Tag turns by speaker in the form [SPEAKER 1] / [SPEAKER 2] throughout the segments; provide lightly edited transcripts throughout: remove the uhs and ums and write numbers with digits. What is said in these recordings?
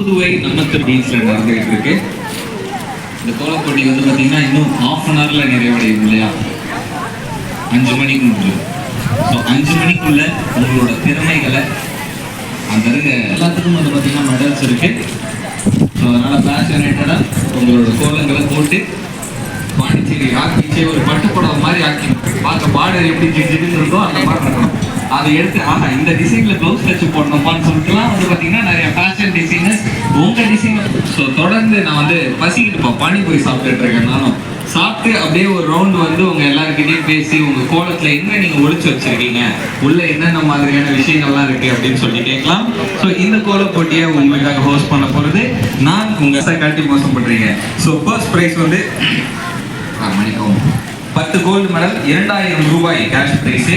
[SPEAKER 1] புதுவை நம்மத்தூர் பீச்ல நடந்துகிட்டு இருக்கு. இந்த கோலப்போட்டி வந்து பார்த்தீங்கன்னா இன்னும் ½ அன் ஹவர்ல நிறைவடையும் இல்லையா? 5 மணிக்கு முடியும். ஸோ 5 மணிக்குள்ள உங்களோட திறமைகளை அந்த எல்லாத்துக்கும் வந்து பார்த்தீங்கன்னா மெடல்ஸ் இருக்கு. ஸோ அதனால பேஷனேட்டடா உங்களோட கோலங்களை போட்டு பாண்டிச்சேரி ஆக்கிச்சு ஒரு பட்டுப்படம் மாதிரி ஆக்கி பார்க்க பார்டர் எப்படி ஜிஜின்னு இருக்கோ அந்த மாதிரி இருக்கணும். அதை எடுத்து இந்த டிசைன்ல ப்ளவுஸ் வச்சு போடணுமான்னு சொல்லிட்டுலாம் வந்து பார்த்தீங்கன்னா நிறைய ஃபேஷன் டிசைனர்ஸ் உங்க டிசைனர். ஸோ தொடர்ந்து நான் வந்து பசிக்கிட்டு பானிபூரி சாப்பிட்டுட்டு இருக்கேன். நானும் சாப்பிட்டு அப்படியே ஒரு ரவுண்டு வந்து உங்க எல்லாருக்கிட்டையும் பேசி உங்க கோலத்துல என்ன நீங்க ஒழிச்சு வச்சிருக்கீங்க, உள்ள என்னென்ன மாதிரியான விஷயங்கள்லாம் இருக்கு அப்படின்னு சொல்லி கேட்கலாம். ஸோ இந்த கோல போட்டியை உங்களுக்காக ஹோஸ்ட் பண்ண போறது நான் உங்க காட்டி மோசம் பண்றீங்க. ஸோ ஃபர்ஸ்ட் ப்ரைஸ் வந்து மணிக்கும் 10 கோல்டு மெடல் 2000 ரூபாய் கேஷ் பிரைஸ்.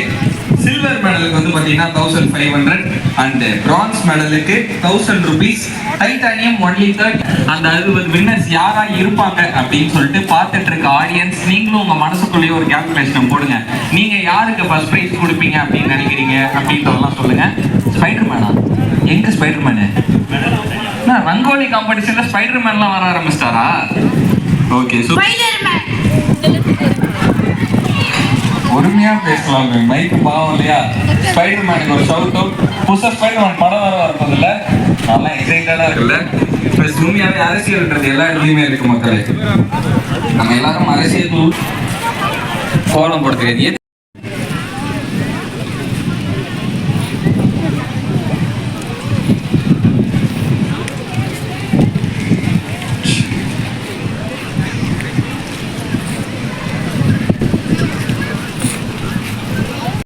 [SPEAKER 1] சில்வர் மெடலுக்கு வந்து பார்த்தீங்கன்னா 1500 அண்ட் பிரான்ஸ் மெடலுக்கு 1000 rupees. Titanium 1 liter. அந்த 60 வின்னர்ஸ் யாரா இருப்பாங்க அப்படின்னு சொல்லிட்டு பார்த்துட்டு இருக்க ஆடியன்ஸ் நீங்களும் உங்க மனசுக்குள்ளேயே ஒரு கேல்குலேஷன் போடுங்க. நீங்க யாருக்கு ஃபர்ஸ்ட் பிரைஸ் கொடுப்பீங்க அப்படின்னு நினைக்கிறீங்க அப்படின்றதெல்லாம் சொல்லுங்க. ஸ்பைடர் மேனா? எங்க ஸ்பைடர் மேனு? ரங்கோலி காம்படிஷன்ல ஸ்பைடர் மேன்லாம் வர ஆரம்பிச்சிட்டாரா? ஓகே, பொறுமையா பேசலாம். மைக் பாவம் இல்லையா? ஸ்பைடர் மேனுக்கு ஒரு ஷவுட் அவுட். புதுசா ஸ்பைடர் மேன் படம் வர வரப்போது இல்லை, நல்லா எக்ஸைட்டடா இருக்குல்ல. இப்போ உண்மையாவே அரசியல்ன்றது எல்லா இடத்துலையுமே இருக்கு மக்களே. நம்ம எல்லாரும் அரசியல் கோலம் போட தெரியாது.